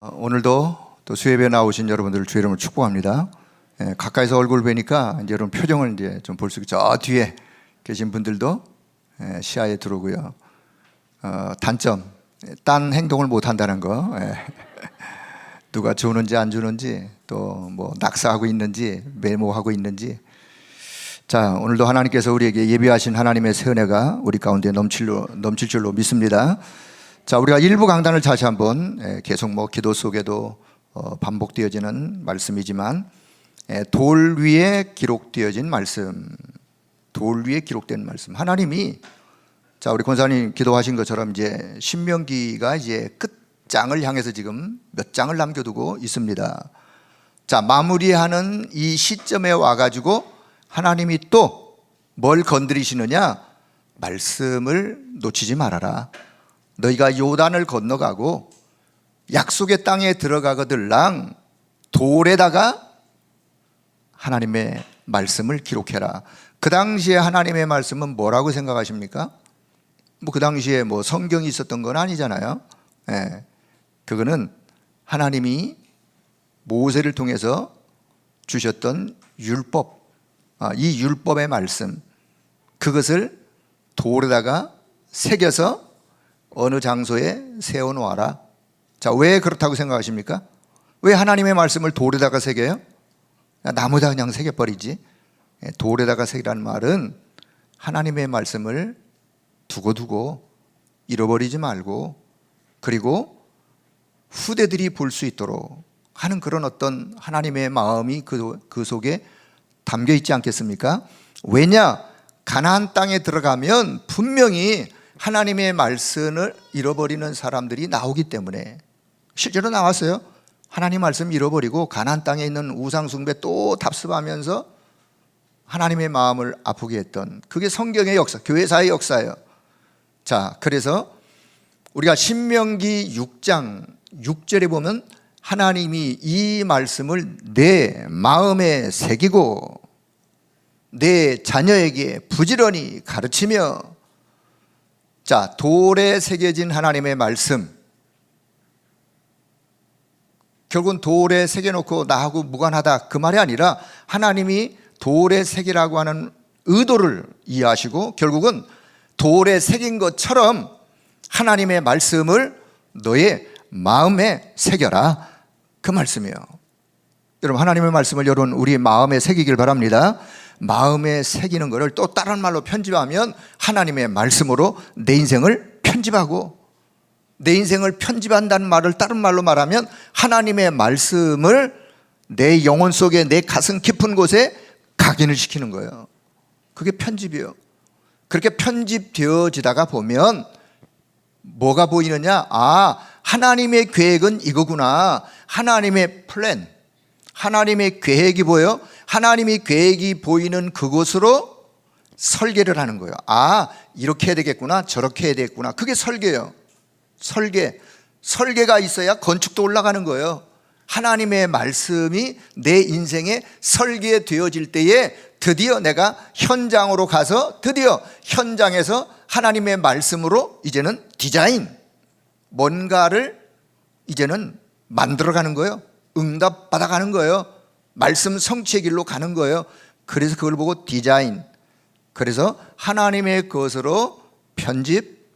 오늘도 또 수협에 나오신 여러분들을 주의 이름으로 축복합니다. 가까이서 얼굴 뵈니까 이제 여러분 표정을 이제 좀 볼 수 있죠. 저 뒤에 계신 분들도 시야에 들어오고요. 단점, 딴 행동을 못 한다는 거. 누가 주는지 안 주는지, 또 뭐 낙사하고 있는지, 메모하고 있는지. 자, 오늘도 하나님께서 우리에게 예비하신 하나님의 새 은혜가 우리 가운데 넘칠 줄로 믿습니다. 자, 우리가 일부 강단을 다시 한번 계속 뭐 기도 속에도 반복되어지는 말씀이지만 돌 위에 기록되어진 말씀, 돌 위에 기록된 말씀. 하나님이, 자, 우리 권사님 기도하신 것처럼 이제 신명기가 이제 끝장을 향해서 지금 몇 장을 남겨두고 있습니다. 자, 마무리하는 이 시점에 와가지고 하나님이 또 뭘 건드리시느냐? 말씀을 놓치지 말아라. 너희가 요단을 건너가고 약속의 땅에 들어가거들랑 돌에다가 하나님의 말씀을 기록해라. 그 당시에 하나님의 말씀은 뭐라고 생각하십니까? 뭐 그 당시에 뭐 성경이 있었던 건 아니잖아요. 그거는 하나님이 모세를 통해서 주셨던 율법, 이 율법의 말씀, 그것을 돌에다가 새겨서 어느 장소에 세워놓아라. 자, 왜 그렇다고 생각하십니까? 왜 하나님의 말씀을 돌에다가 새겨요? 나무에다 그냥 새겨버리지. 돌에다가 새기라는 말은 하나님의 말씀을 두고두고 잃어버리지 말고, 그리고 후대들이 볼 수 있도록 하는 그런 어떤 하나님의 마음이 그 속에 담겨 있지 않겠습니까? 왜냐? 가나안 땅에 들어가면 분명히 하나님의 말씀을 잃어버리는 사람들이 나오기 때문에. 실제로 나왔어요. 하나님 말씀 잃어버리고 가나안 땅에 있는 우상 숭배 또 답습하면서 하나님의 마음을 아프게 했던, 그게 성경의 역사, 교회사의 역사예요. 자, 그래서 우리가 신명기 6장 6절에 보면 하나님이 이 말씀을 내 마음에 새기고 내 자녀에게 부지런히 가르치며. 자, 돌에 새겨진 하나님의 말씀, 결국은 돌에 새겨놓고 나하고 무관하다 그 말이 아니라 하나님이 돌에 새기라고 하는 의도를 이해하시고 결국은 돌에 새긴 것처럼 하나님의 말씀을 너의 마음에 새겨라, 그 말씀이에요. 여러분, 하나님의 말씀을 여러분 우리 마음에 새기길 바랍니다. 마음에 새기는 것을 또 다른 말로 편집하면 하나님의 말씀으로 내 인생을 편집하고, 내 인생을 편집한다는 말을 다른 말로 말하면 하나님의 말씀을 내 영혼 속에, 내 가슴 깊은 곳에 각인을 시키는 거예요. 그게 편집이에요. 그렇게 편집되어지다가 보면 뭐가 보이느냐? 하나님의 계획은 이거구나. 하나님의 플랜, 하나님의 계획이 보여. 하나님의 계획이 보이는 그곳으로 설계를 하는 거예요. 이렇게 해야 되겠구나, 저렇게 해야 되겠구나. 그게 설계예요. 설계가 있어야 건축도 올라가는 거예요. 하나님의 말씀이 내 인생에 설계되어질 때에 드디어 내가 현장으로 가서 드디어 현장에서 하나님의 말씀으로 이제는 디자인, 뭔가를 이제는 만들어가는 거예요. 응답 받아가는 거예요. 말씀 성취의 길로 가는 거예요. 그래서 그걸 보고 디자인, 그래서 하나님의 것으로 편집,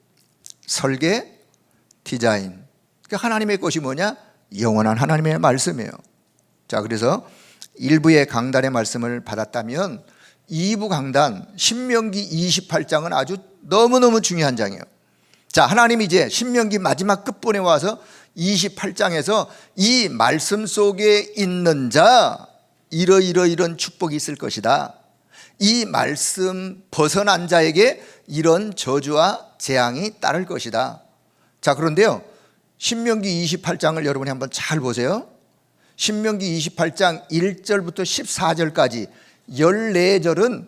설계, 디자인. 그러니까 하나님의 것이 뭐냐? 영원한 하나님의 말씀이에요. 자, 그래서 1부의 강단의 말씀을 받았다면 2부 강단 신명기 28장은 아주 너무너무 중요한 장이에요. 자, 하나님이 이제 신명기 마지막 끝부분에 와서 28장에서 이 말씀 속에 있는 자 이런 축복이 있을 것이다. 이 말씀 벗어난 자에게 이런 저주와 재앙이 따를 것이다. 자, 그런데요, 신명기 28장을 여러분이 한번 잘 보세요. 신명기 28장 1절부터 14절까지 14절은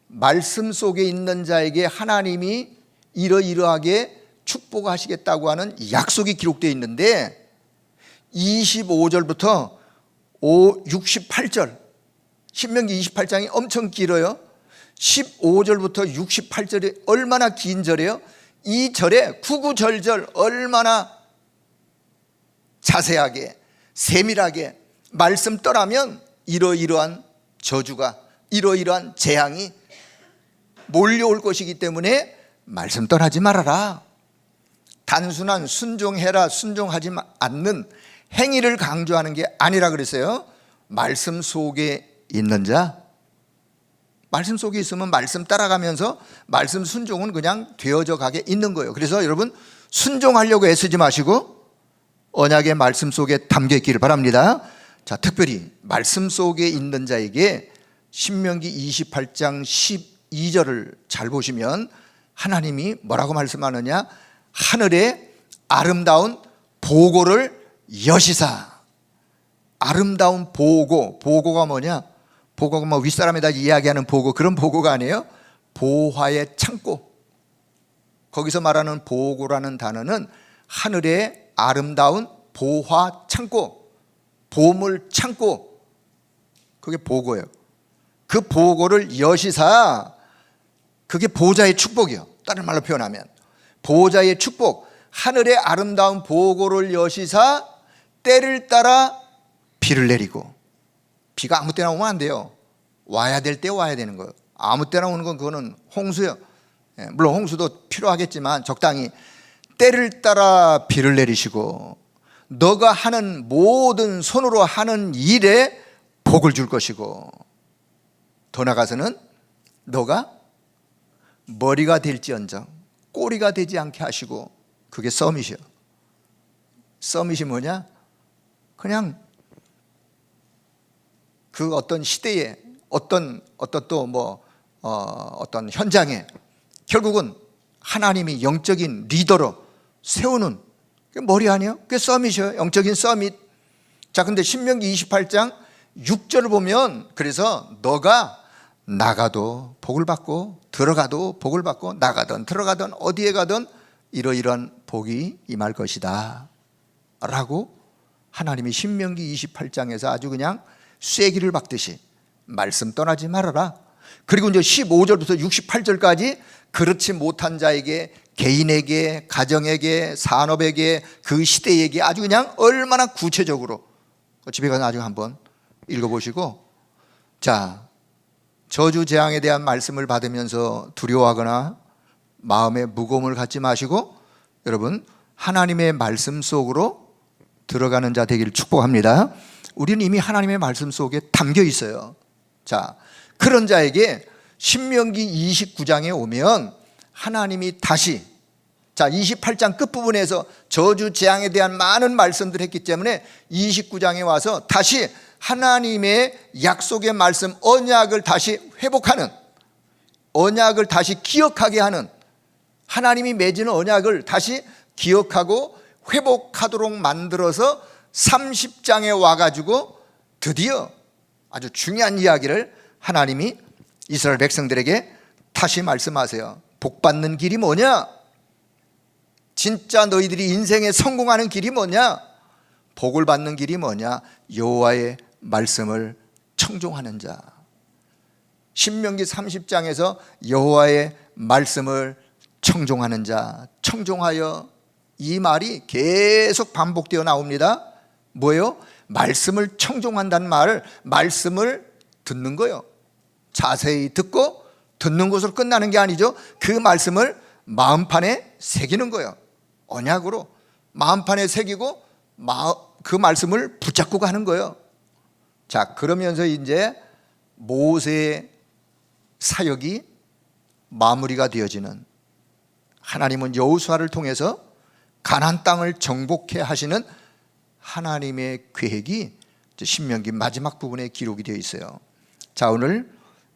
말씀 속에 있는 자에게 하나님이 이러이러하게 축복하시겠다고 하는 약속이 기록되어 있는데 25절부터 68절, 신명기 28장이 엄청 길어요. 15절부터 68절이 얼마나 긴 절이에요. 이 절에 구구절절 얼마나 자세하게 세밀하게 말씀 떠나면 이러이러한 저주가, 이러이러한 재앙이 몰려올 것이기 때문에 말씀 떠나지 말아라. 단순한 순종해라, 순종하지 않는 행위를 강조하는 게 아니라 그랬어요. 말씀 속에 있는 자, 말씀 속에 있으면 말씀 따라가면서 말씀 순종은 그냥 되어져 가게 있는 거예요. 그래서 여러분, 순종하려고 애쓰지 마시고 언약의 말씀 속에 담겨 있기를 바랍니다. 자, 특별히 말씀 속에 있는 자에게 신명기 28장 12절을 잘 보시면 하나님이 뭐라고 말씀하느냐? 하늘의 아름다운 보고를 여시사. 아름다운 보고, 보고가 뭐냐? 보고가 뭐 윗사람에다 이야기하는 보고, 그런 보고가 아니에요. 보화의 창고. 거기서 말하는 보고라는 단어는 하늘의 아름다운 보화 창고, 보물 창고, 그게 보고예요. 그 보고를 여시사, 그게 보좌의 축복이요. 다른 말로 표현하면 보좌의 축복, 하늘의 아름다운 보고를 여시사 때를 따라 비를 내리고. 비가 아무 때나 오면 안 돼요. 와야 될 때 와야 되는 거예요. 아무 때나 오는 건 그거는 홍수예요. 물론 홍수도 필요하겠지만 적당히 때를 따라 비를 내리시고 너가 하는 모든 손으로 하는 일에 복을 줄 것이고, 더 나아가서는 너가 머리가 될지언정 꼬리가 되지 않게 하시고. 그게 서밋이요. 서밋이 뭐냐? 그냥 그 어떤 시대에 어떤 현장에 결국은 하나님이 영적인 리더로 세우는 그 머리 아니에요? 그게 서밋이에요. 영적인 서밋. 자, 근데 신명기 28장 6절을 보면, 그래서 너가 나가도 복을 받고 들어가도 복을 받고 나가든 들어가든 어디에 가든 이러이러한 복이 임할 것이다 라고 하나님이 신명기 28장에서 아주 그냥 쐐기를 박듯이 말씀 떠나지 말아라. 그리고 이제 15절부터 68절까지 그렇지 못한 자에게, 개인에게, 가정에게, 산업에게, 그 시대에게 아주 그냥 얼마나 구체적으로, 집에 가서 나중에 한번 읽어보시고, 자, 저주 재앙에 대한 말씀을 받으면서 두려워하거나 마음에 무거움을 갖지 마시고 여러분, 하나님의 말씀 속으로 들어가는 자 되기를 축복합니다. 우리는 이미 하나님의 말씀 속에 담겨 있어요. 자, 그런 자에게 신명기 29장에 오면 하나님이 다시, 자, 28장 끝부분에서 저주 재앙에 대한 많은 말씀들을 했기 때문에 29장에 와서 다시 하나님의 약속의 말씀, 언약을 다시 회복하는, 언약을 다시 기억하게 하는, 하나님이 맺은 언약을 다시 기억하고 회복하도록 만들어서 30장에 와가지고 드디어 아주 중요한 이야기를 하나님이 이스라엘 백성들에게 다시 말씀하세요. 복 받는 길이 뭐냐? 진짜 너희들이 인생에 성공하는 길이 뭐냐? 복을 받는 길이 뭐냐? 여호와의 말씀을 청종하는 자. 신명기 30장에서 여호와의 말씀을 청종하는 자, 청종하여, 이 말이 계속 반복되어 나옵니다. 뭐예요? 말씀을 청종한다는 말을, 말씀을 듣는 거예요. 자세히 듣고 듣는 것으로 끝나는 게 아니죠. 그 말씀을 마음판에 새기는 거예요. 언약으로 마음판에 새기고 그 말씀을 붙잡고 가는 거예요. 자, 그러면서 이제 모세의 사역이 마무리가 되어지는, 하나님은 여호수아를 통해서 가나안 땅을 정복해 하시는 하나님의 계획이 신명기 마지막 부분에 기록이 되어 있어요. 자, 오늘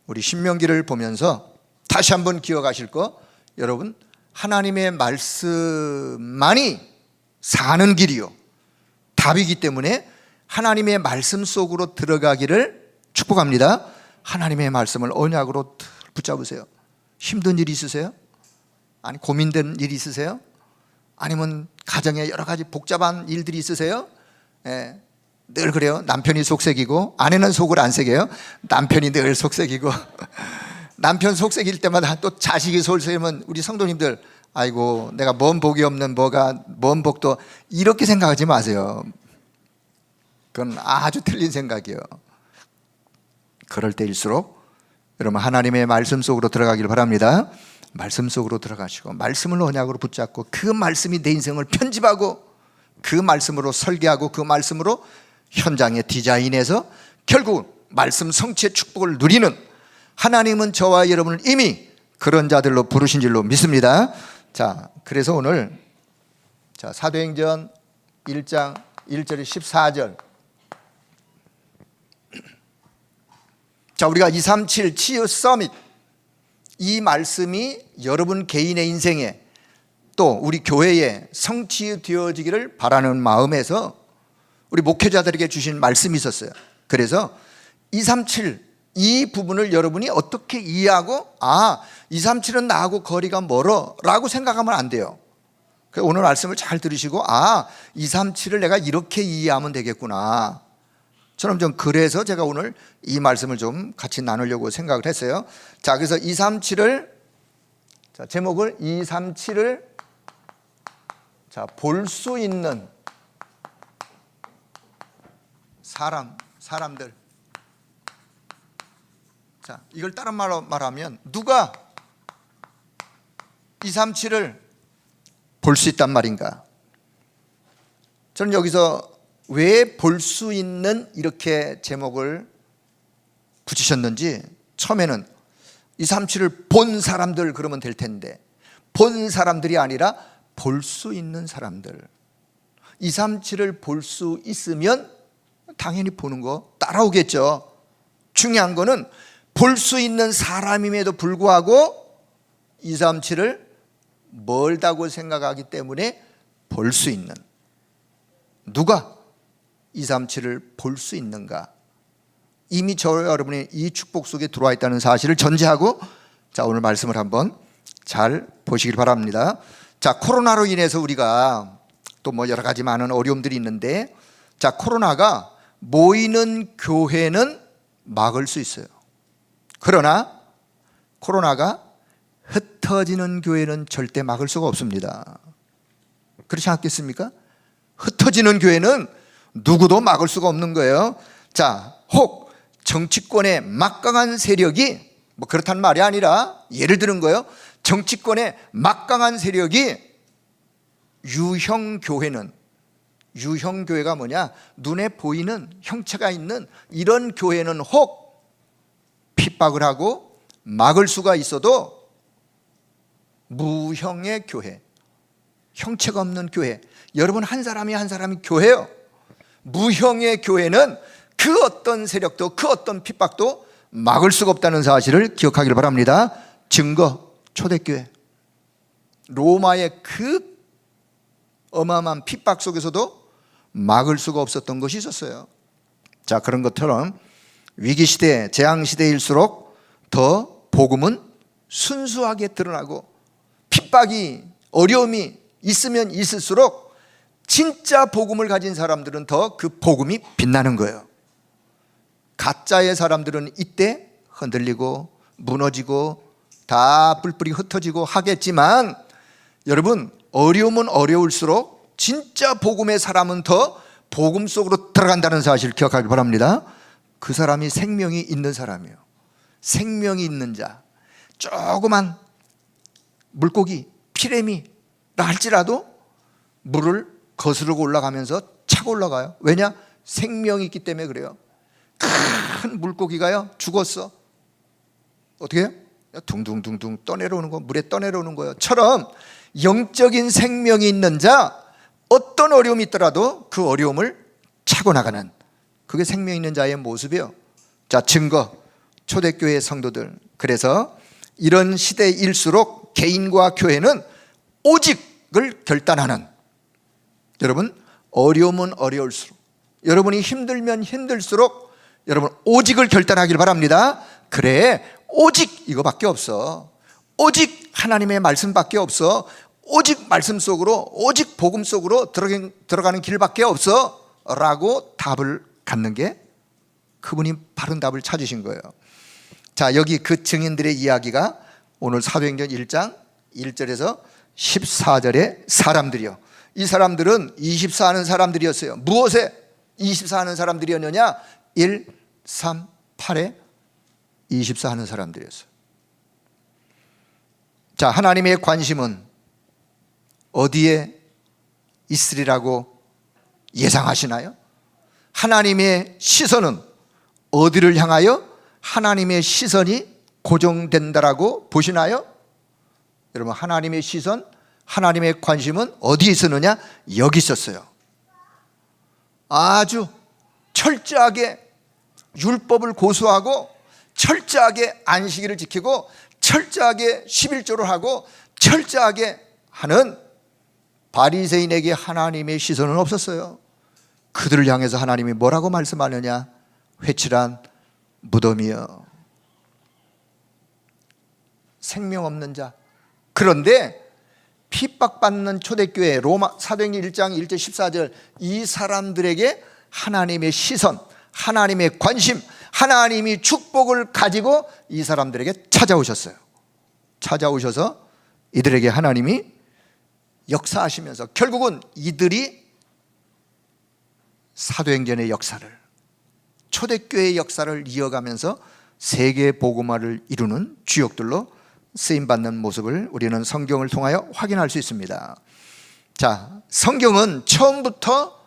우리 신명기를 보면서 다시 한번 기억하실 거, 여러분, 하나님의 말씀만이 사는 길이요 답이기 때문에 하나님의 말씀 속으로 들어가기를 축복합니다. 하나님의 말씀을 언약으로 붙잡으세요. 힘든 일 있으세요? 아니, 고민된 일 있으세요? 아니면 가정에 여러 가지 복잡한 일들이 있으세요? 예, 늘 그래요. 남편이 속색이고 아내는 속을 안 새겨요. 남편이 늘 속색이고 남편 속색일 때마다 또 자식이 속색이면 우리 성도님들 아이고 내가 뭔 복이 없는 뭔 복도, 이렇게 생각하지 마세요. 그건 아주 틀린 생각이에요. 그럴 때일수록 여러분 하나님의 말씀 속으로 들어가길 바랍니다. 말씀 속으로 들어가시고 말씀을 언약으로 붙잡고 그 말씀이 내 인생을 편집하고 그 말씀으로 설계하고 그 말씀으로 현장에 디자인해서 결국 말씀 성취의 축복을 누리는, 하나님은 저와 여러분을 이미 그런 자들로 부르신 줄로 믿습니다. 자, 그래서 오늘 사도행전 1장 1절에 14절, 자, 우리가 237 치유 서밋, 이 말씀이 여러분 개인의 인생에 또 우리 교회에 성취되어지기를 바라는 마음에서 우리 목회자들에게 주신 말씀이 있었어요. 그래서 237 이 부분을 여러분이 어떻게 이해하고 237은 나하고 거리가 멀어 라고 생각하면 안 돼요. 오늘 말씀을 잘 들으시고 237을 내가 이렇게 이해하면 되겠구나, 저는 좀 그래서 제가 오늘 이 말씀을 좀 같이 나누려고 생각을 했어요. 자, 그래서 237을, 제목을 237을 볼 수 있는 사람들. 자, 이걸 다른 말로 말하면 누가 237을 볼 수 있단 말인가? 저는 여기서 왜 볼 수 있는 이렇게 제목을 붙이셨는지, 처음에는 237을 본 사람들 그러면 될 텐데, 본 사람들이 아니라 볼 수 있는 사람들. 237을 볼 수 있으면 당연히 보는 거 따라오겠죠. 중요한 거는 볼 수 있는 사람임에도 불구하고 237을 멀다고 생각하기 때문에 볼 수 있는, 누가 237을 볼 수 있는가? 이미 저와 여러분이 이 축복 속에 들어와 있다는 사실을 전제하고 자, 오늘 말씀을 한번 잘 보시길 바랍니다. 자, 코로나로 인해서 우리가 또 뭐 여러 가지 많은 어려움들이 있는데, 자, 코로나가 모이는 교회는 막을 수 있어요. 그러나 코로나가 흩어지는 교회는 절대 막을 수가 없습니다. 그렇지 않겠습니까? 흩어지는 교회는 누구도 막을 수가 없는 거예요. 자, 혹 정치권의 막강한 세력이, 뭐 그렇단 말이 아니라 예를 드는 거예요. 정치권의 막강한 세력이 유형교회는, 유형교회가 뭐냐? 눈에 보이는 형체가 있는 이런 교회는 혹 핍박을 하고 막을 수가 있어도, 무형의 교회, 형체가 없는 교회, 여러분 한 사람이 한 사람이 교회예요. 무형의 교회는 그 어떤 세력도 그 어떤 핍박도 막을 수가 없다는 사실을 기억하기를 바랍니다. 증거, 초대교회. 로마의 그 어마어마한 핍박 속에서도 막을 수가 없었던 것이 있었어요. 자, 그런 것처럼 위기시대, 재앙시대일수록 더 복음은 순수하게 드러나고, 핍박이, 어려움이 있으면 있을수록 진짜 복음을 가진 사람들은 더 그 복음이 빛나는 거예요. 가짜의 사람들은 이때 흔들리고 무너지고 다 뿔뿔이 흩어지고 하겠지만, 여러분 어려움은 어려울수록 진짜 복음의 사람은 더 복음 속으로 들어간다는 사실을 기억하기 바랍니다. 그 사람이 생명이 있는 사람이에요. 생명이 있는 자. 조그만 물고기, 피레미라 할지라도 물을 거스르고 올라가면서 차고 올라가요. 왜냐? 생명이 있기 때문에 그래요. 큰 물고기가요 죽었어. 어떻게 해요? 둥둥둥둥 떠내려오는 거, 물에 떠내려오는 거예요. 처럼 영적인 생명이 있는 자, 어떤 어려움이 있더라도 그 어려움을 차고 나가는, 그게 생명 있는 자의 모습이에요. 자, 증거, 초대교회 성도들. 그래서 이런 시대일수록 개인과 교회는 오직을 결단하는, 여러분 어려움은 어려울수록, 여러분이 힘들면 힘들수록 여러분 오직을 결단하길 바랍니다. 그래, 오직 이거밖에 없어. 오직 하나님의 말씀밖에 없어. 오직 말씀 속으로, 오직 복음 속으로 들어가는 길밖에 없어 라고 답을 갖는 게, 그분이 바른 답을 찾으신 거예요. 자, 여기 그 증인들의 이야기가 오늘 사도행전 1장 1절에서 14절의 사람들이요. 이 사람들은 24하는 사람들이었어요. 무엇에 24하는 사람들이었느냐? 1, 3, 8에 24하는 사람들이었어요. 자, 하나님의 관심은 어디에 있으리라고 예상하시나요? 하나님의 시선은 어디를 향하여 하나님의 시선이 고정된다라고 보시나요? 여러분, 하나님의 시선, 하나님의 관심은 어디에 있었느냐? 여기 있었어요. 아주 철저하게 율법을 고수하고 철저하게 안식일을 지키고 철저하게 11조를 하고 철저하게 하는 바리새인에게 하나님의 시선은 없었어요. 그들을 향해서 하나님이 뭐라고 말씀하느냐? 회칠한 무덤이여, 생명 없는 자. 그런데 핍박받는 초대교회 로마 사도행전 1장 1절 14절 이 사람들에게 하나님의 시선, 하나님의 관심, 하나님이 축복을 가지고 이 사람들에게 찾아오셨어요. 찾아오셔서 이들에게 하나님이 역사하시면서 결국은 이들이 사도행전의 역사를, 초대교회의 역사를 이어가면서 세계 복음화를 이루는 주역들로 쓰임받는 모습을 우리는 성경을 통하여 확인할 수 있습니다. 자, 성경은 처음부터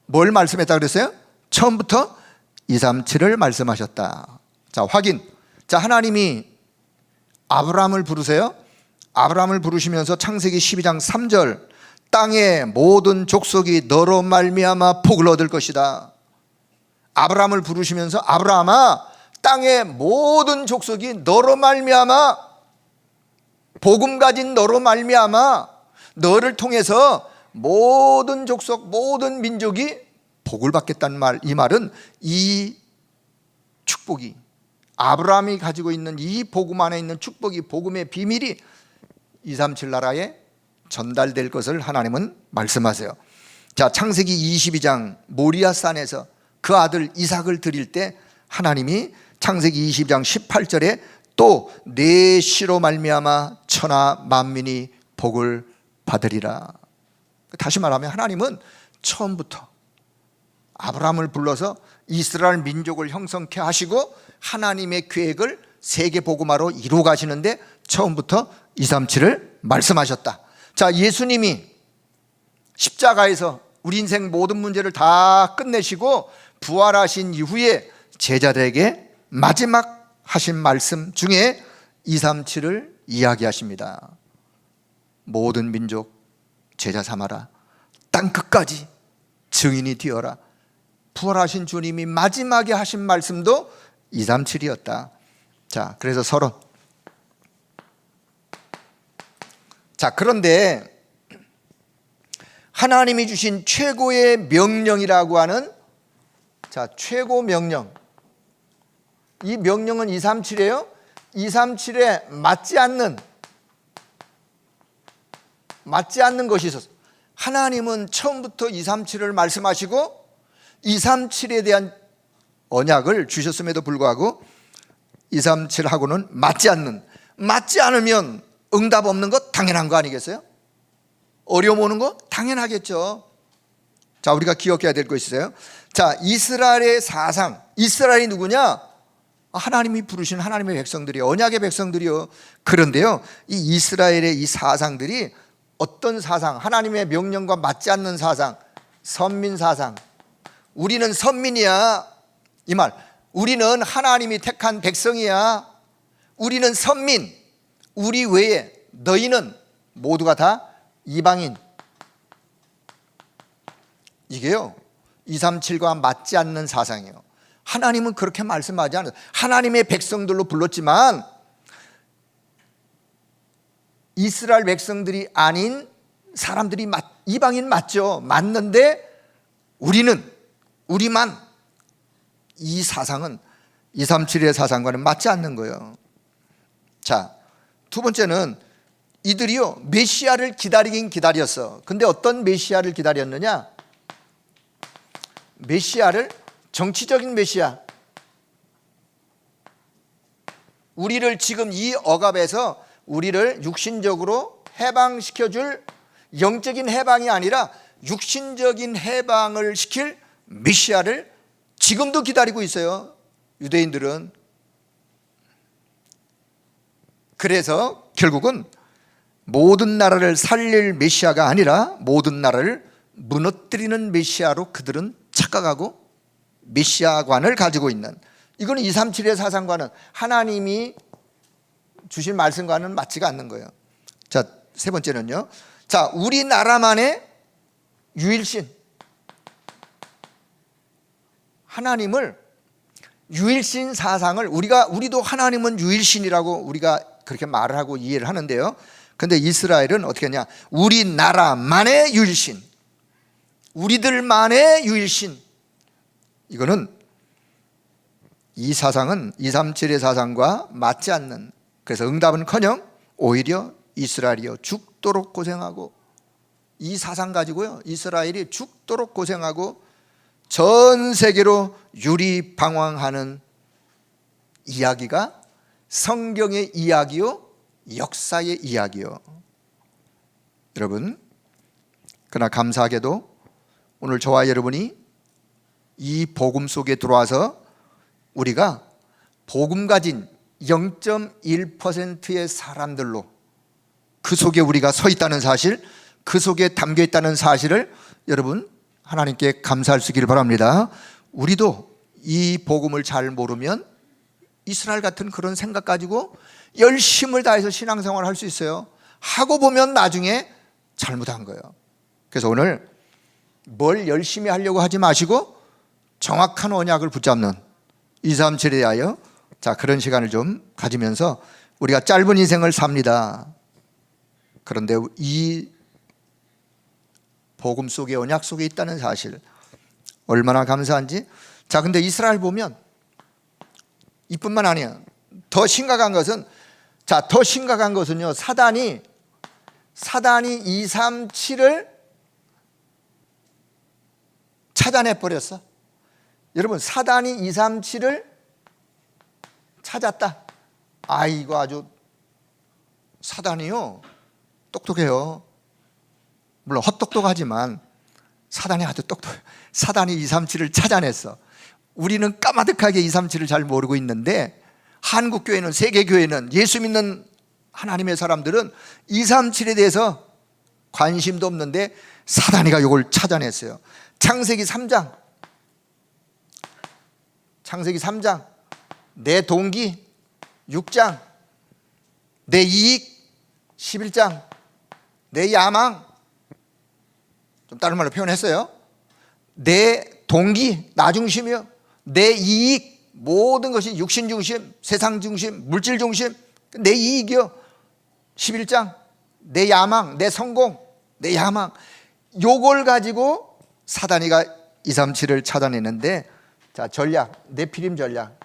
뭘 말씀했다 그랬어요? 처음부터 237을 말씀하셨다. 자, 확인. 자, 하나님이 아브라함을 부르세요. 아브라함을 부르시면서 창세기 12장 3절 땅의 모든 족속이 너로 말미암아 복을 얻을 것이다. 아브라함을 부르시면서 아브라함아, 땅의 모든 족속이 너로 말미암아, 복음 가진 너로 말미암아 너를 통해서 모든 족속, 모든 민족이 복을 받겠다는 말. 이 말은 이 축복이, 아브라함이 가지고 있는 이 복음 안에 있는 축복이, 복음의 비밀이 237 나라에 전달될 것을 하나님은 말씀하세요. 자, 창세기 22장 모리아산에서 그 아들 이삭을 드릴 때 하나님이 창세기 22장 18절에 또 내 씨로 말미암아 천하 만민이 복을 받으리라. 다시 말하면 하나님은 처음부터 아브라함을 불러서 이스라엘 민족을 형성케 하시고 하나님의 계획을 세계 복음화로 이루어 가시는데 처음부터 237을 말씀하셨다. 자, 예수님이 십자가에서 우리 인생 모든 문제를 다 끝내시고 부활하신 이후에 제자들에게 마지막 하신 말씀 중에 237을 이야기하십니다. 모든 민족 제자 삼아라, 땅 끝까지 증인이 되어라. 부활하신 주님이 마지막에 하신 말씀도 237이었다. 자, 그래서 서로, 자, 그런데 하나님이 주신 최고의 명령이라고 하는, 자, 최고 명령, 이 명령은 237이에요. 237에 맞지 않는 것이 있었어요. 하나님은 처음부터 237을 말씀하시고 237에 대한 언약을 주셨음에도 불구하고 237하고는 맞지 않으면 응답 없는 것 당연한 거 아니겠어요? 어려움 오는 거 당연하겠죠. 자, 우리가 기억해야 될 거 있어요. 자, 이스라엘의 사상, 이스라엘이 누구냐? 하나님이 부르신 하나님의 백성들이요, 언약의 백성들이요. 그런데요, 이 이스라엘의 이 사상들이 어떤 사상, 하나님의 명령과 맞지 않는 사상, 선민 사상. 우리는 선민이야, 이 말. 우리는 하나님이 택한 백성이야. 우리는 선민. 우리 외에 너희는 모두가 다 이방인. 이게요 237과 맞지 않는 사상이에요. 하나님은 그렇게 말씀하지 않아요. 하나님의 백성들로 불렀지만 이스라엘 백성들이 아닌 사람들이 이방인 맞죠. 맞는데 우리만 이 사상은 237의 사상과는 맞지 않는 거예요. 자, 두 번째는 이들이요 메시아를 기다리긴 기다렸어. 근데 어떤 메시아를 기다렸느냐? 메시아를, 정치적인 메시아. 우리를 지금 이 억압에서 우리를 육신적으로 해방시켜줄 영적인 해방이 아니라 육신적인 해방을 시킬 메시아를 지금도 기다리고 있어요, 유대인들은. 그래서 결국은 모든 나라를 살릴 메시아가 아니라 모든 나라를 무너뜨리는 메시아로 그들은 착각하고 메시아관을 가지고 있는, 이거는 237의 사상과는, 하나님이 주신 말씀과는 맞지가 않는 거예요. 자, 세 번째는요, 자, 우리나라만의 유일신, 하나님을, 유일신 사상을 우리도 하나님은 유일신이라고 우리가 그렇게 말을 하고 이해를 하는데요, 근데 이스라엘은 어떻게 하냐, 우리나라만의 유일신, 우리들만의 유일신, 이거는 이 사상은 237의 사상과 맞지 않는, 그래서 응답은커녕 오히려 이스라엘이요 죽도록 고생하고, 이 사상 가지고요 이스라엘이 죽도록 고생하고 전 세계로 유리방황하는 이야기가 성경의 이야기요, 역사의 이야기요. 여러분, 그러나 감사하게도 오늘 저와 여러분이 이 복음 속에 들어와서 우리가 복음 가진 0.1%의 사람들로, 그 속에 우리가 서 있다는 사실, 그 속에 담겨 있다는 사실을 여러분 하나님께 감사할 수 있기를 바랍니다. 우리도 이 복음을 잘 모르면 이스라엘 같은 그런 생각 가지고 열심을 다해서 신앙생활을 할 수 있어요. 하고 보면 나중에 잘못한 거예요. 그래서 오늘 뭘 열심히 하려고 하지 마시고 정확한 언약을 붙잡는 237에 대하여, 자, 그런 시간을 좀 가지면서 우리가 짧은 인생을 삽니다. 그런데 이 복음 속에, 언약 속에 있다는 사실 얼마나 감사한지. 자, 근데 이스라엘 보면 이뿐만 아니에요. 더 심각한 것은, 자, 더 심각한 것은요, 사단이 237을 찾아내버렸어. 여러분, 사단이 237을 찾았다. 아, 이거 아주 사단이요 똑똑해요. 물론 헛똑똑하지만 사단이 아주 똑똑해요. 사단이 237을 찾아냈어. 우리는 까마득하게 237을 잘 모르고 있는데, 한국교회는, 세계교회는, 예수 믿는 하나님의 사람들은 237에 대해서 관심도 없는데 사단이가 이걸 찾아냈어요. 창세기 3장 내 동기 6장, 내 이익 11장, 내 야망, 좀 다른 말로 표현했어요. 내 동기, 나 중심이요, 내 이익, 모든 것이 육신 중심, 세상 중심, 물질 중심, 내 이익이요 11장, 내 야망, 내 성공, 내 야망, 요걸 가지고 사단이가 237을 찾아내는데, 자, 전략, 네피림 전략.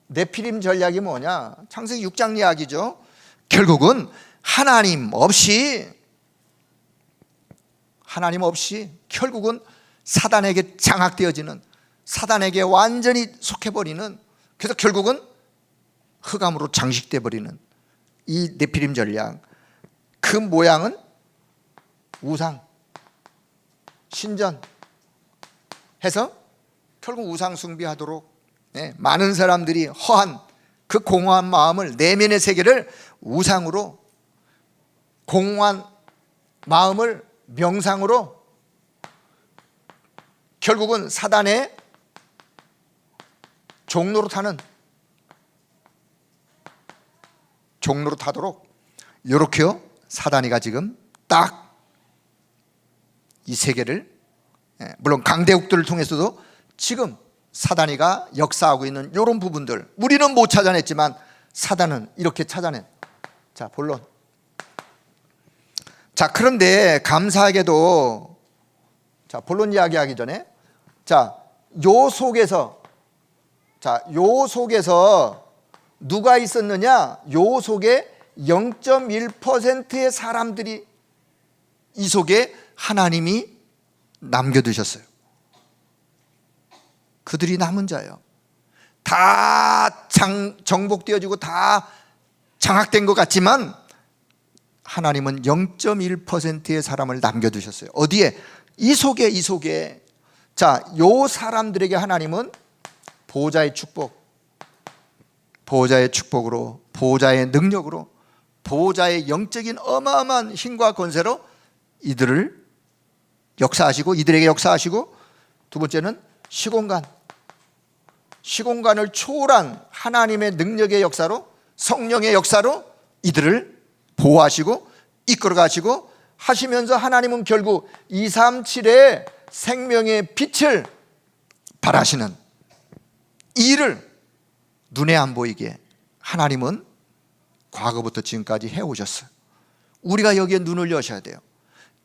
네피림 전략이 뭐냐? 창세기 6장 이야기죠. 결국은 하나님 없이 결국은 사단에게 장악되어지는, 사단에게 완전히 속해버리는, 그래서 결국은 흑암으로 장식돼 버리는 이 네피림 전략. 그 모양은 우상, 신전 해서 결국 우상 숭배하도록, 많은 사람들이 허한 그 공허한 마음을, 내면의 세계를 우상으로, 공허한 마음을 명상으로, 결국은 사단의 종로로 타도록 이렇게요 사단이가 지금 딱 이 세계를, 물론 강대국들을 통해서도 지금 사단이가 역사하고 있는 이런 부분들, 우리는 못 찾아냈지만 사단은 이렇게 찾아낸. 자, 본론. 자, 그런데 감사하게도, 자, 본론 이야기하기 전에, 자, 요 속에서 누가 있었느냐? 요 속에 0.1%의 사람들이, 이 속에 하나님이 남겨두셨어요. 그들이 남은 자예요. 다 정복되어지고 다 장악된 것 같지만 하나님은 0.1%의 사람을 남겨두셨어요. 어디에? 이 속에. 자, 요 사람들에게 하나님은 보호자의 축복으로, 보호자의 능력으로, 보호자의 영적인 어마어마한 힘과 권세로 이들에게 역사하시고, 두 번째는 시공간을 초월한 하나님의 능력의 역사로, 성령의 역사로 이들을 보호하시고 이끌어 가시고 하시면서 하나님은 결국 237의 생명의 빛을 발하시는 이 일을 눈에 안 보이게 하나님은 과거부터 지금까지 해오셨어요. 우리가 여기에 눈을 여셔야 돼요.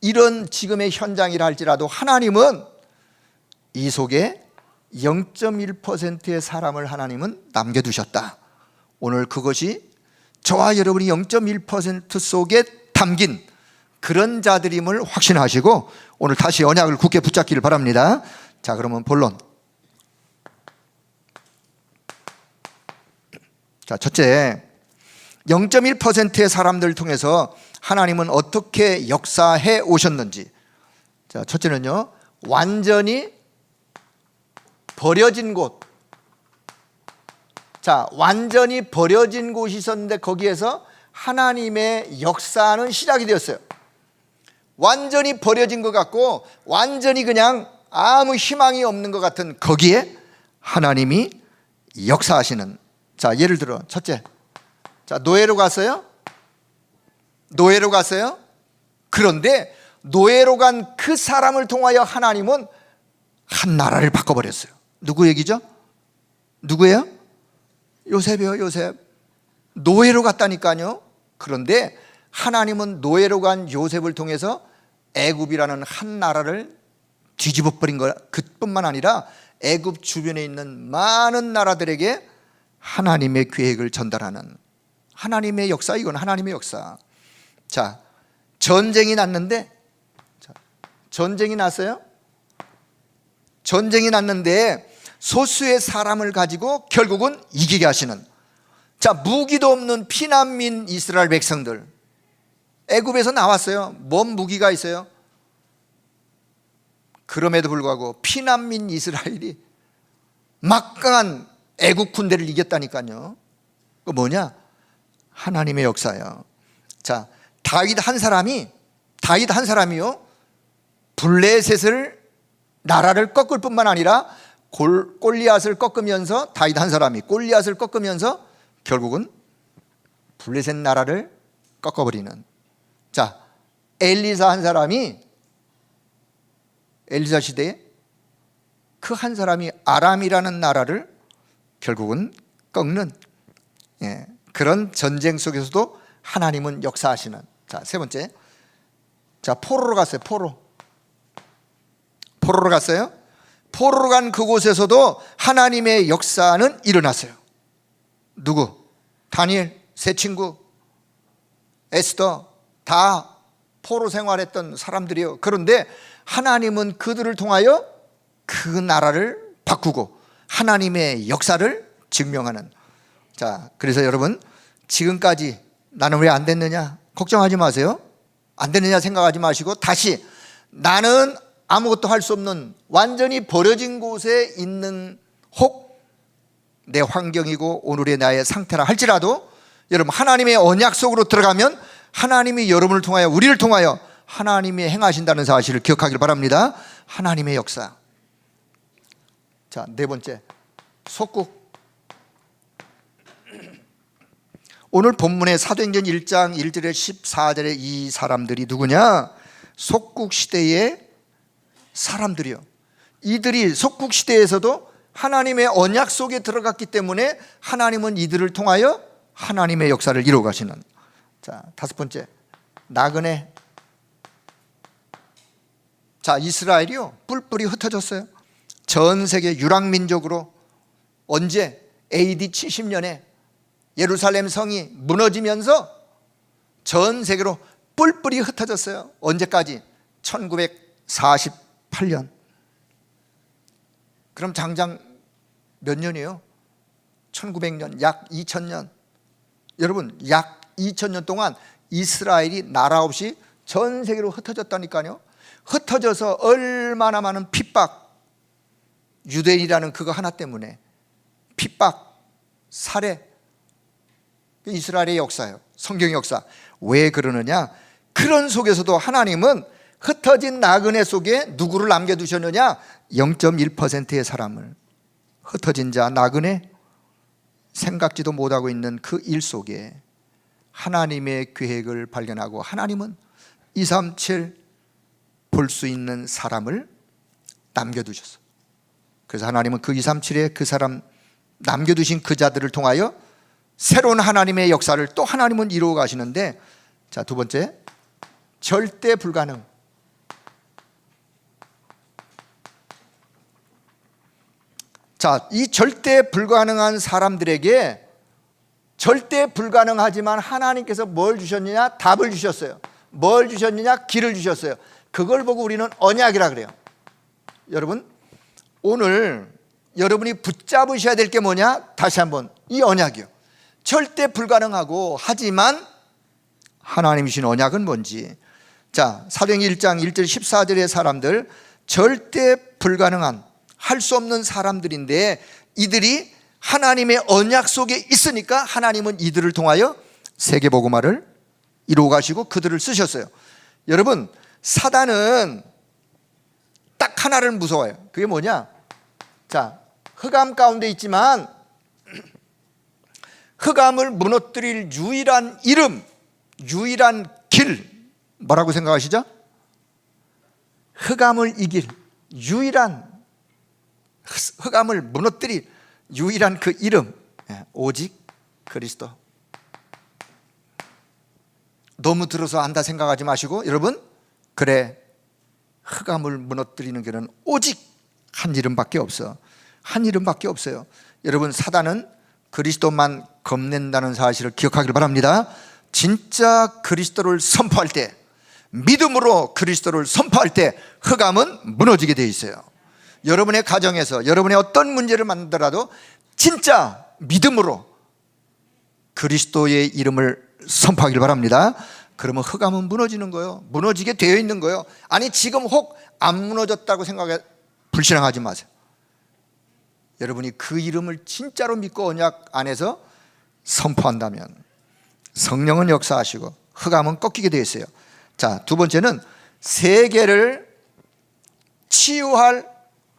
이런 지금의 현장이라 할지라도 하나님은 이 속에 0.1%의 사람을 하나님은 남겨두셨다. 오늘 그것이 저와 여러분이 0.1% 속에 담긴 그런 자들임을 확신하시고 오늘 다시 언약을 굳게 붙잡기를 바랍니다. 자, 그러면 본론. 자, 첫째, 0.1%의 사람들을 통해서 하나님은 어떻게 역사해 오셨는지. 자, 첫째는요, 완전히 버려진 곳. 자, 완전히 버려진 곳이 있었는데 거기에서 하나님의 역사는 시작이 되었어요. 완전히 버려진 것 같고 완전히 그냥 아무 희망이 없는 것 같은 거기에 하나님이 역사하시는. 자, 예를 들어 첫째, 자, 노예로 갔어요. 그런데 노예로 간 그 사람을 통하여 하나님은 한 나라를 바꿔버렸어요. 누구 얘기죠? 누구예요? 요셉이요. 요셉. 노예로 갔다니까요. 그런데 하나님은 노예로 간 요셉을 통해서 애굽이라는 한 나라를 뒤집어 버린 거 그뿐만 아니라 애굽 주변에 있는 많은 나라들에게 하나님의 계획을 전달하는 하나님의 역사. 이건 하나님의 역사. 자, 전쟁이 났는데, 전쟁이 났어요. 전쟁이 났는데 소수의 사람을 가지고 결국은 이기게 하시는. 자, 무기도 없는 피난민 이스라엘 백성들, 애굽에서 나왔어요. 뭔 무기가 있어요? 그럼에도 불구하고 피난민 이스라엘이 막강한 애국 군대를 이겼다니까요. 그 뭐냐? 하나님의 역사예요. 자, 다윗 한 사람이요, 블레셋을 나라를 꺾을 뿐만 아니라 골리앗을 꺾으면서, 다윗 한 사람이 골리앗을 꺾으면서 결국은 블레셋 나라를 꺾어버리는. 자, 엘리사 한 사람이, 엘리사 시대에 그 한 사람이 아람이라는 나라를 결국은 꺾는, 그런 전쟁 속에서도 하나님은 역사하시는. 자, 세 번째, 자, 포로로 갔어요. 포로로 갔어요. 포로로 간 그곳에서도 하나님의 역사는 일어났어요. 누구? 다니엘, 세 친구, 에스더, 다 포로 생활했던 사람들이에요. 그런데 하나님은 그들을 통하여 그 나라를 바꾸고 하나님의 역사를 증명하는. 자, 그래서 여러분, 지금까지 나는 왜 안 됐느냐 걱정하지 마세요. 안 됐느냐 생각하지 마시고 다시, 나는 아무것도 할 수 없는 완전히 버려진 곳에 있는 혹 내 환경이고 오늘의 나의 상태라 할지라도 여러분, 하나님의 언약 속으로 들어가면 하나님이 여러분을 통하여, 우리를 통하여 하나님이 행하신다는 사실을 기억하길 바랍니다. 하나님의 역사. 자, 네 번째, 속국. 오늘 본문의 사도행전 1장 1절에 14절에 이 사람들이 누구냐? 속국 시대의 사람들이요. 이들이 속국 시대에서도 하나님의 언약 속에 들어갔기 때문에 하나님은 이들을 통하여 하나님의 역사를 이루어 가시는. 자, 다섯 번째, 나그네. 자, 이스라엘이요, 뿔뿔이 흩어졌어요. 전 세계 유랑민족으로. 언제? AD 70년에 예루살렘 성이 무너지면서 전 세계로 뿔뿔이 흩어졌어요. 언제까지? 1948년. 그럼 장장 몇 년이에요? 1900년, 약 2000년. 여러분, 약 2000년 동안 이스라엘이 나라 없이 전 세계로 흩어졌다니까요. 흩어져서 얼마나 많은 핍박, 유대인이라는 그거 하나 때문에 핍박, 살해, 이스라엘의 역사예요. 성경의 역사. 왜 그러느냐? 그런 속에서도 하나님은 흩어진 나그네 속에 누구를 남겨두셨느냐? 0.1%의 사람을, 흩어진 자, 나그네, 생각지도 못하고 있는 그 일 속에 하나님의 계획을 발견하고 하나님은 237 볼 수 있는 사람을 남겨두셨어요. 그래서 하나님은 그 237에 그 사람 남겨두신 그 자들을 통하여 새로운 하나님의 역사를 또 하나님은 이루어 가시는데, 자, 두 번째, 절대 불가능. 자, 이 절대 불가능한 사람들에게 절대 불가능하지만 하나님께서 뭘 주셨느냐? 답을 주셨어요. 뭘 주셨느냐? 길을 주셨어요. 그걸 보고 우리는 언약이라 그래요. 여러분, 오늘 여러분이 붙잡으셔야 될 게 뭐냐? 다시 한번, 이 언약이요. 절대 불가능하고 하지만 하나님이신 언약은 뭔지. 자, 사도행전 1장 1절 14절의 사람들, 절대 불가능한, 할 수 없는 사람들인데 이들이 하나님의 언약 속에 있으니까 하나님은 이들을 통하여 세계복음화를 이루어 가시고 그들을 쓰셨어요. 여러분, 사단은 딱 하나를 무서워해요. 그게 뭐냐? 자, 흑암 가운데 있지만 흑암을 무너뜨릴 유일한 이름, 유일한 길, 뭐라고 생각하시죠? 흑암을 이길 유일한, 흑암을 무너뜨릴 유일한 그 이름, 오직 그리스도. 너무 들어서 안다 생각하지 마시고, 여러분, 그래, 흑암을 무너뜨리는 길은 오직 한 이름밖에 없어. 한 이름밖에 없어요. 여러분, 사단은 그리스도만 겁낸다는 사실을 기억하길 바랍니다. 진짜 그리스도를 선포할 때, 믿음으로 그리스도를 선포할 때 흑암은 무너지게 돼 있어요. 여러분의 가정에서 여러분의 어떤 문제를 만나더라도 진짜 믿음으로 그리스도의 이름을 선포하길 바랍니다. 그러면 흑암은 무너지는 거예요. 무너지게 되어 있는 거예요. 아니, 지금 혹 안 무너졌다고 생각해 불신앙하지 마세요. 여러분이 그 이름을 진짜로 믿고 언약 안에서 선포한다면 성령은 역사하시고 흑암은 꺾이게 되어 있어요. 자, 두 번째는 세계를 치유할,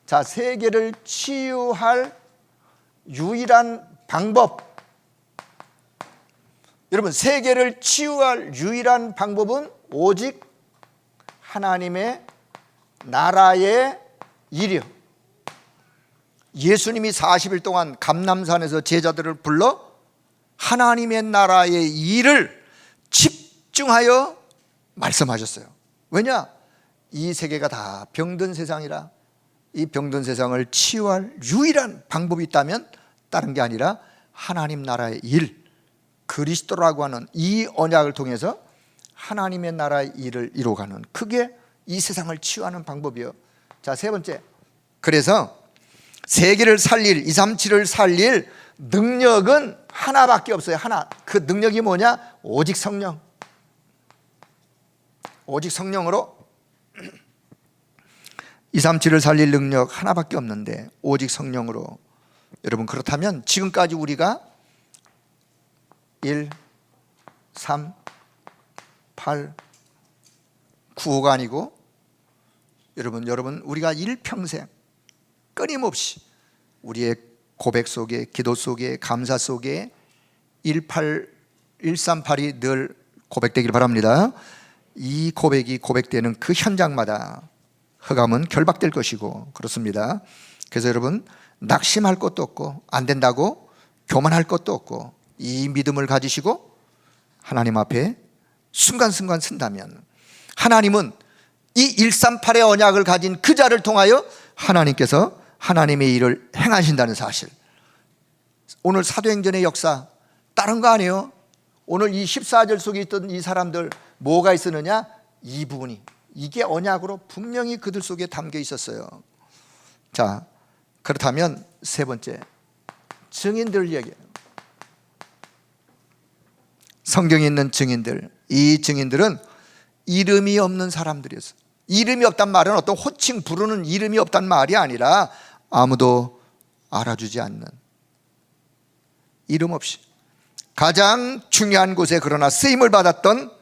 자, 세계를 치유할 유일한 방법. 여러분, 세계를 치유할 유일한 방법은 오직 하나님의 나라의 일이요. 예수님이 40일 동안 감람산에서 제자들을 불러 하나님의 나라의 일을 집중하여 말씀하셨어요. 왜냐? 이 세계가 다 병든 세상이라 이 병든 세상을 치유할 유일한 방법이 있다면 다른 게 아니라 하나님 나라의 일, 그리스도라고 하는 이 언약을 통해서 하나님의 나라의 일을 이루어가는, 그게 이 세상을 치유하는 방법이에요. 자, 세 번째, 그래서 세계를 살릴, 237을 살릴 능력은 하나밖에 없어요. 하나. 그 능력이 뭐냐? 오직 성령. 오직 성령으로 237을 살릴 능력 하나밖에 없는데 오직 성령으로. 여러분, 그렇다면 지금까지 우리가 1, 3, 8, 9호가 아니고 여러분 우리가 일평생 끊임없이 우리의 고백 속에, 기도 속에, 감사 속에 138이 늘 고백되길 바랍니다. 이 고백이 고백되는 그 현장마다 흑암은 결박될 것이고 그렇습니다. 그래서 여러분, 낙심할 것도 없고 안 된다고 교만할 것도 없고 이 믿음을 가지시고 하나님 앞에 순간순간 쓴다면 하나님은 이 138의 언약을 가진 그 자를 통하여 하나님께서 하나님의 일을 행하신다는 사실. 오늘 사도행전의 역사 다른 거 아니에요. 오늘 이 14절 속에 있던 이 사람들 뭐가 있었느냐? 이 부분이, 이게 언약으로 분명히 그들 속에 담겨 있었어요. 자, 그렇다면 세 번째, 증인들 얘기예요. 성경에 있는 증인들, 이 증인들은 이름이 없는 사람들이었어요. 이름이 없단 말은 어떤 호칭 부르는 이름이 없단 말이 아니라 아무도 알아주지 않는, 이름 없이 가장 중요한 곳에 그러나 쓰임을 받았던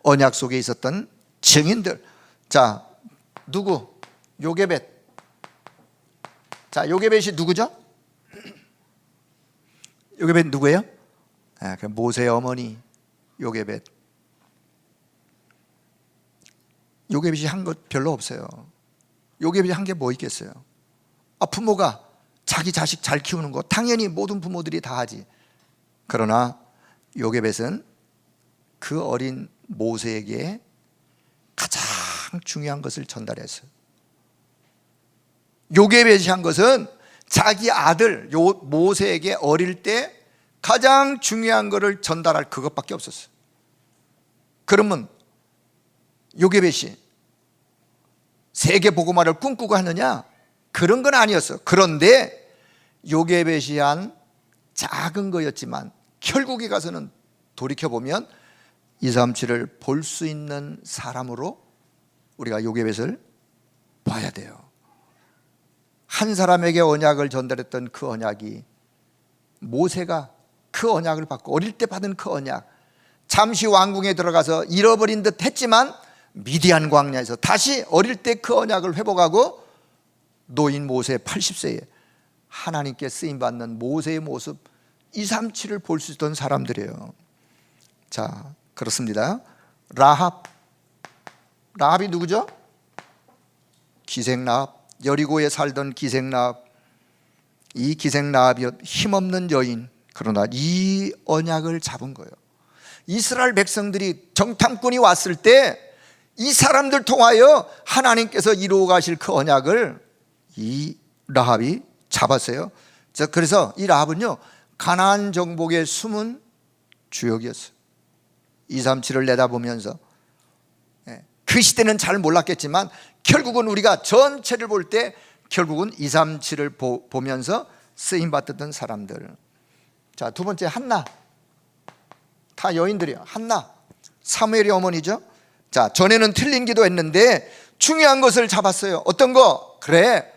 언약 속에 있었던 증인들. 자, 누구? 요게벳. 자, 요게벳이 누구죠? 요게벳 누구예요? 모세의 어머니 요게벳. 요게벳이 한 것 별로 없어요. 요게벳이 한 게 뭐 있겠어요? 부모가 자기 자식 잘 키우는 거 당연히 모든 부모들이 다 하지. 그러나 요게벳은 그 어린 모세에게 가장 중요한 것을 전달했어요. 요게벳이 한 것은 자기 아들 모세에게 어릴 때 가장 중요한 것을 전달할 그것밖에 없었어요. 그러면 요게벳이 세계 복음화를 꿈꾸고 하느냐? 그런 건 아니었어요. 그런데 요게벳이 한 작은 거였지만 결국에 가서는 돌이켜보면 237을 볼 수 있는 사람으로 우리가 요게벳을 봐야 돼요. 한 사람에게 언약을 전달했던 그 언약이, 모세가 그 언약을 받고 어릴 때 받은 그 언약, 잠시 왕궁에 들어가서 잃어버린 듯 했지만 미디안 광야에서 다시 어릴 때 그 언약을 회복하고 노인 모세 80세에 하나님께 쓰임받는 모세의 모습, 237을 볼 수 있던 사람들이에요. 자, 그렇습니다. 라합이 누구죠? 기생라합, 여리고에 살던 기생라합. 이 기생라합이 힘없는 여인, 그러나 이 언약을 잡은 거예요. 이스라엘 백성들이 정탐꾼이 왔을 때 이 사람들 통하여 하나님께서 이루어 가실 그 언약을 이 라합이 잡았어요. 자, 그래서 이 라합은요, 가나안 정복의 숨은 주역이었어요. 237을 내다보면서, 그 시대는 잘 몰랐겠지만 결국은 우리가 전체를 볼 때 결국은 237을 보면서 쓰임받았던 사람들. 자, 두 번째 한나. 다 여인들이에요. 한나, 사무엘의 어머니죠. 자, 전에는 틀린 기도했는데 중요한 것을 잡았어요. 어떤 거? 그래,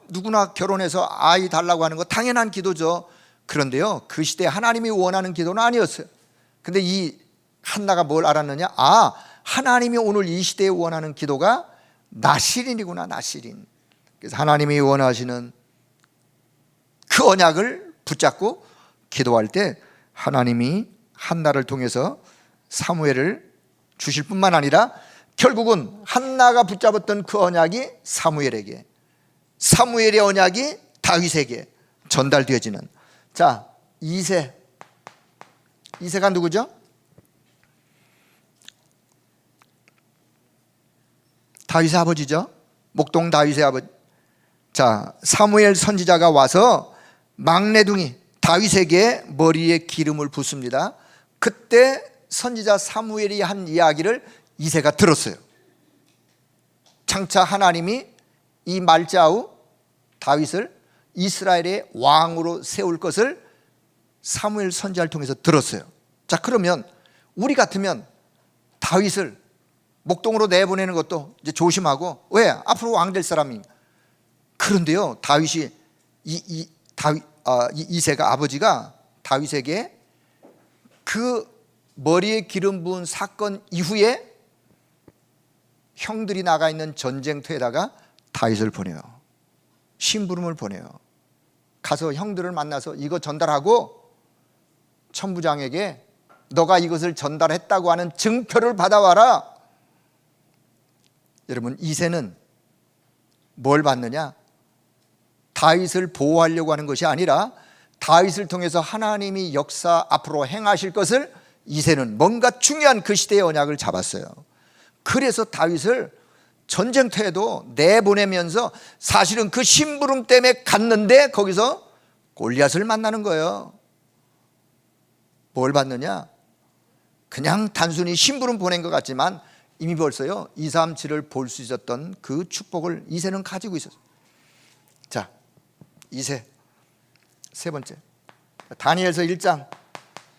누구나 결혼해서 아이 달라고 하는 거 당연한 기도죠. 그런데요, 그 시대에 하나님이 원하는 기도는 아니었어요. 근데 이 한나가 뭘 알았느냐? 하나님이 오늘 이 시대에 원하는 기도가 나시린이구나, 나시린. 그래서 하나님이 원하시는 그 언약을 붙잡고 기도할 때 하나님이 한나를 통해서 사무엘을 주실 뿐만 아니라 결국은 한나가 붙잡았던 그 언약이 사무엘에게, 사무엘의 언약이 다윗에게 전달되어지는. 자, 이새가 누구죠? 다윗의 아버지죠. 목동 다윗의 아버지. 자, 사무엘 선지자가 와서 막내둥이 다윗에게 머리에 기름을 붓습니다. 그때 선지자 사무엘이 한 이야기를 이새가 들었어요. 장차 하나님이 이 말자우 다윗을 이스라엘의 왕으로 세울 것을 사무엘 선지자를 통해서 들었어요. 자, 그러면 우리 같으면 다윗을 목동으로 내보내는 것도 이제 조심하고, 왜? 앞으로 왕 될 사람이. 그런데요, 다윗이 이새가, 아버지가 다윗에게 그 머리에 기름 부은 사건 이후에 형들이 나가 있는 전쟁터에다가 다윗을 보내요. 심부름을 보내요. 가서 형들을 만나서 이거 전달하고 천부장에게 너가 이것을 전달했다고 하는 증표를 받아와라. 여러분, 이새는 뭘 받느냐? 다윗을 보호하려고 하는 것이 아니라 다윗을 통해서 하나님이 역사 앞으로 행하실 것을, 이새는 뭔가 중요한 그 시대의 언약을 잡았어요. 그래서 다윗을 전쟁터에도 내보내면서 사실은 그 심부름 때문에 갔는데 거기서 골리앗을 만나는 거예요. 뭘 받느냐? 그냥 단순히 심부름 보낸 것 같지만 이미 벌써요 237을 볼 수 있었던 그 축복을 이새는 가지고 있었어요. 자, 이새 세 번째, 다니엘서 1장.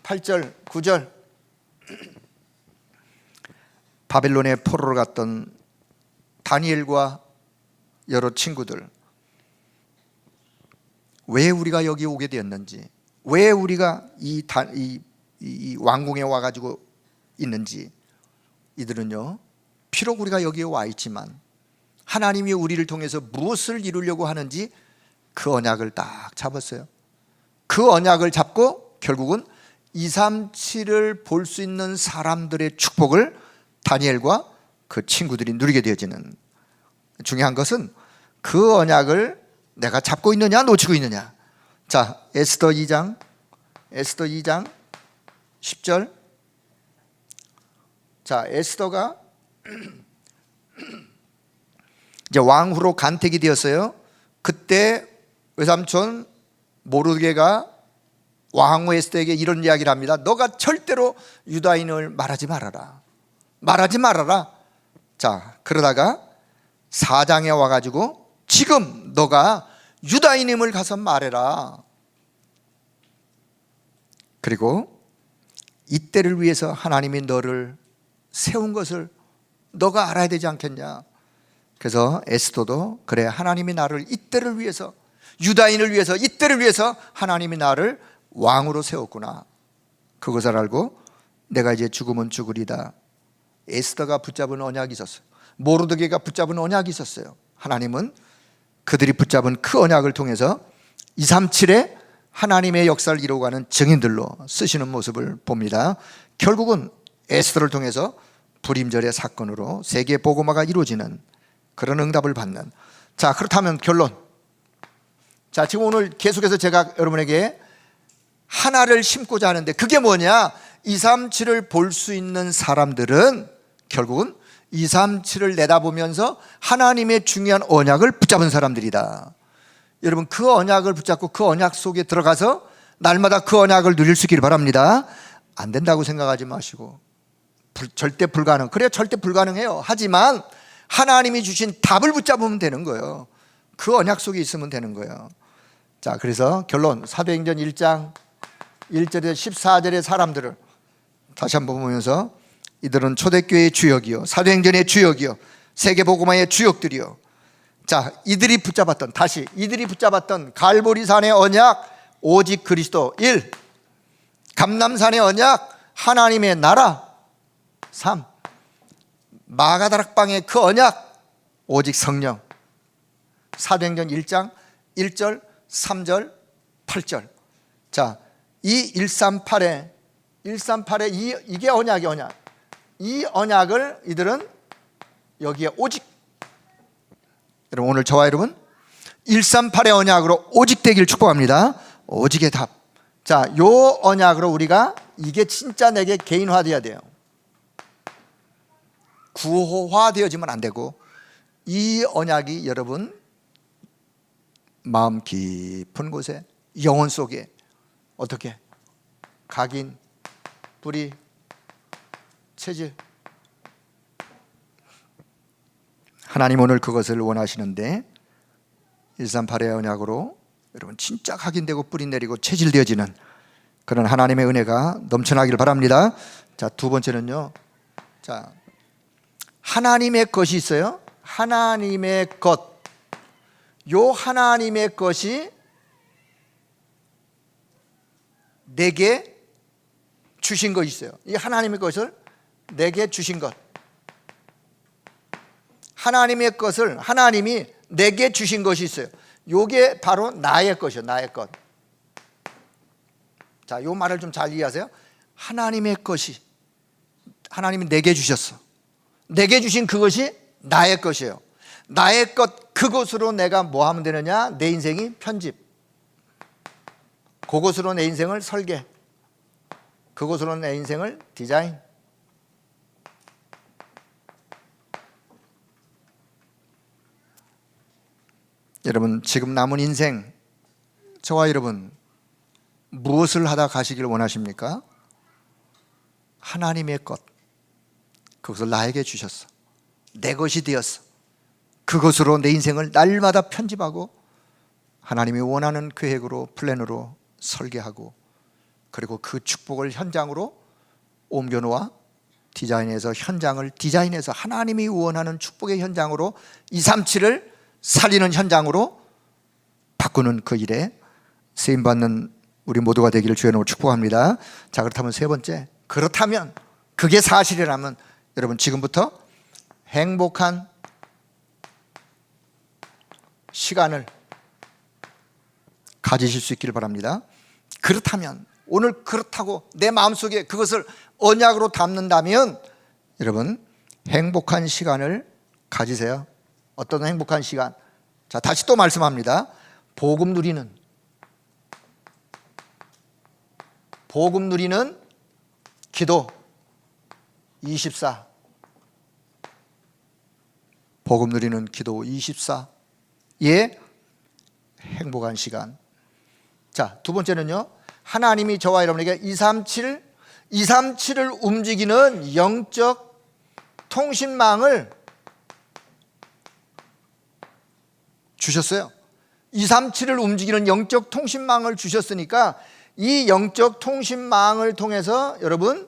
8절, 9절. 바벨론에 포로로 갔던 다니엘과 여러 친구들, 왜 우리가 여기 오게 되었는지, 왜 우리가 이 왕궁에 와가지고 있는지, 이들은요, 비록 우리가 여기에 와 있지만 하나님이 우리를 통해서 무엇을 이루려고 하는지 그 언약을 딱 잡았어요. 그 언약을 잡고 결국은 237을 볼 수 있는 사람들의 축복을 다니엘과 그 친구들이 누리게 되어지는, 중요한 것은 그 언약을 내가 잡고 있느냐 놓치고 있느냐. 자, 에스더 2장 10절. 자, 에스더가 이제 왕후로 간택이 되었어요. 그때 외삼촌 모르드게가 왕후 에스더에게 이런 이야기를 합니다. 너가 절대로 유다인을 말하지 말아라. 자, 그러다가 4장에 와가지고 지금 너가 유다인임을 가서 말해라. 그리고 이때를 위해서 하나님이 너를 세운 것을 너가 알아야 되지 않겠냐. 그래서 에스더도 그래, 하나님이 나를 이때를 위해서, 유다인을 위해서, 이때를 위해서 하나님이 나를 왕으로 세웠구나. 그것을 알고 내가 이제 죽으면 죽으리다. 에스더가 붙잡은 언약이 있었어요. 모르드게가 붙잡은 언약이 있었어요. 하나님은 그들이 붙잡은 그 언약을 통해서 237에 하나님의 역사를 이루어가는 증인들로 쓰시는 모습을 봅니다. 결국은 에스더를 통해서 불임절의 사건으로 세계 복음화가 이루어지는 그런 응답을 받는. 자, 그렇다면 결론. 자, 지금 오늘 계속해서 제가 여러분에게 하나를 심고자 하는데 그게 뭐냐? 237을 볼 수 있는 사람들은 결국은 237을 내다보면서 하나님의 중요한 언약을 붙잡은 사람들이다. 여러분, 그 언약을 붙잡고 그 언약 속에 들어가서 날마다 그 언약을 누릴 수 있기를 바랍니다. 안 된다고 생각하지 마시고, 절대 불가능. 그래, 절대 불가능해요. 하지만 하나님이 주신 답을 붙잡으면 되는 거예요. 그 언약 속에 있으면 되는 거예요. 자, 그래서 결론, 사도행전 1장 1절에서 14절의 사람들을 다시 한번 보면서 이들은 초대교회의 주역이요, 사도행전의 주역이요, 세계복음화의 주역들이요. 자, 이들이 붙잡았던 갈보리산의 언약, 오직 그리스도 1, 감람산의 언약, 하나님의 나라 3, 마가다락방의 그 언약, 오직 성령. 사도행전 1장 1절, 3절, 8절. 자, 이 138에 이게 언약이 언약. 이 언약을 이들은 여기에 오직, 여러분 오늘 저와 여러분 138의 언약으로 오직 되길 축복합니다. 오직의 답. 자, 요 언약으로 우리가 이게 진짜 내게 개인화되어야 돼요. 구호화되어지면 안 되고, 이 언약이 여러분 마음 깊은 곳에, 영혼 속에 어떻게 각인, 뿌리, 체질. 하나님 오늘 그것을 원하시는데 138의 언약으로 여러분 진짜 각인되고 뿌리 내리고 체질되어지는 그런 하나님의 은혜가 넘쳐나기를 바랍니다. 자, 두 번째는요. 자, 하나님의 것이 있어요. 하나님의 것. 요 하나님의 것이 내게 주신 것이 있어요. 이 하나님의 것을 내게 주신 것. 하나님의 것을 하나님이 내게 주신 것이 있어요. 요게 바로 나의 것이요, 나의 것. 자, 요 말을 좀 잘 이해하세요. 하나님의 것이 하나님이 내게 주셨어. 내게 주신 그것이 나의 것이에요. 나의 것, 그것으로 내가 뭐 하면 되느냐? 내 인생이 편집. 그것으로 내 인생을 설계. 그것으로 내 인생을 디자인. 여러분, 지금 남은 인생, 저와 여러분 무엇을 하다 가시길 원하십니까? 하나님의 것, 그것을 나에게 주셨어. 내 것이 되었어. 그것으로 내 인생을 날마다 편집하고 하나님이 원하는 계획으로, 플랜으로 설계하고 그리고 그 축복을 현장으로 옮겨놓아 디자인해서 현장을 디자인해서 하나님이 원하는 축복의 현장으로 237을 살리는 현장으로 바꾸는 그 일에 쓰임받는 우리 모두가 되기를 주의 이름으로 축복합니다. 자, 그렇다면 세 번째, 그렇다면 그게 사실이라면 여러분 지금부터 행복한 시간을 가지실 수 있기를 바랍니다. 그렇다면 오늘 그렇다고 내 마음속에 그것을 언약으로 담는다면 여러분 행복한 시간을 가지세요. 어떤 행복한 시간? 자, 다시 또 말씀합니다. 복음 누리는 기도 24. 복음 누리는 기도 24의 행복한 시간. 자, 두 번째는요, 하나님이 저와 여러분에게 237을 움직이는 영적 통신망을 주셨어요. 237을 움직이는 영적 통신망을 주셨으니까 이 영적 통신망을 통해서 여러분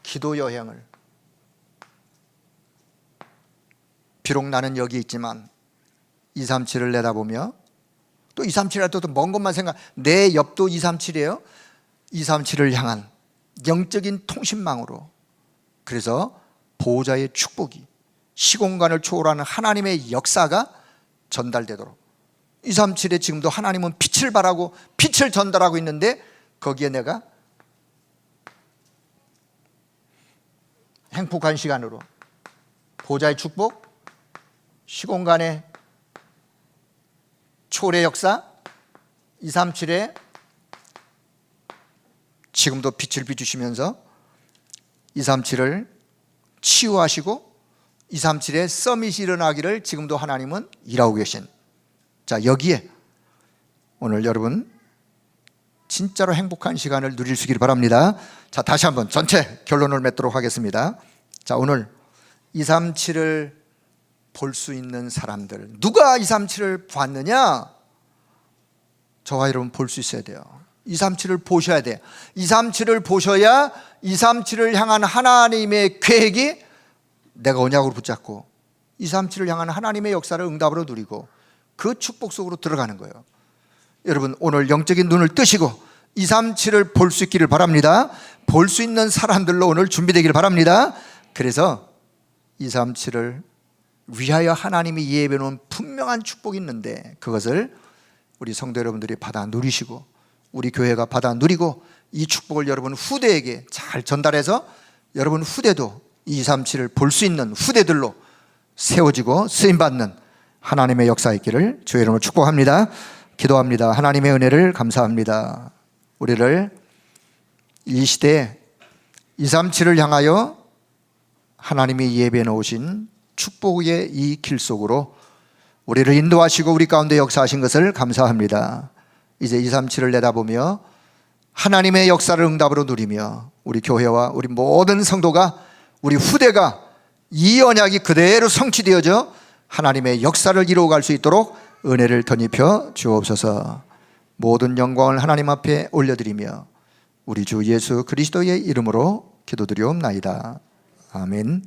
기도 여행을, 비록 나는 여기 있지만 237을 내다보며, 또 237할 때도 먼 것만 생각, 내 옆도 237이에요. 237을 향한 영적인 통신망으로, 그래서 보호자의 축복이 시공간을 초월하는 하나님의 역사가 전달되도록, 237에 지금도 하나님은 빛을 발하고 빛을 전달하고 있는데 거기에 내가 행복한 시간으로 보호자의 축복, 시공간의 초월의 역사, 237에 지금도 빛을 비추시면서 237을 치유하시고 237의 서밋이 일어나기를 지금도 하나님은 일하고 계신, 자, 여기에 오늘 여러분 진짜로 행복한 시간을 누릴 수 있기를 바랍니다. 자, 다시 한번 전체 결론을 맺도록 하겠습니다. 자, 오늘 237을 볼 수 있는 사람들, 누가 237을 봤느냐? 저와 여러분 볼 수 있어야 돼요. 237을 보셔야 돼요. 237을 보셔야 237을 향한 하나님의 계획이 내가 언약으로 붙잡고 237을 향한 하나님의 역사를 응답으로 누리고 그 축복 속으로 들어가는 거예요. 여러분 오늘 영적인 눈을 뜨시고 237을 볼 수 있기를 바랍니다. 볼 수 있는 사람들로 오늘 준비되기를 바랍니다. 그래서 237을 위하여 하나님이 예비해 놓은 분명한 축복이 있는데 그것을 우리 성도 여러분들이 받아 누리시고 우리 교회가 받아 누리고 이 축복을 여러분 후대에게 잘 전달해서 여러분 후대도 237을 볼 수 있는 후대들로 세워지고 쓰임받는 하나님의 역사 있기를 주의 이름으로 축복합니다. 기도합니다. 하나님의 은혜를 감사합니다. 우리를 이 시대에 237을 향하여 하나님이 예배해 놓으신 축복의 이 길 속으로 우리를 인도하시고 우리 가운데 역사하신 것을 감사합니다. 이제 237을 내다보며 하나님의 역사를 응답으로 누리며 우리 교회와 우리 모든 성도가, 우리 후대가 이 언약이 그대로 성취되어져 하나님의 역사를 이루어갈 수 있도록 은혜를 덧입혀 주옵소서. 모든 영광을 하나님 앞에 올려드리며 우리 주 예수 그리스도의 이름으로 기도드리옵나이다. 아멘.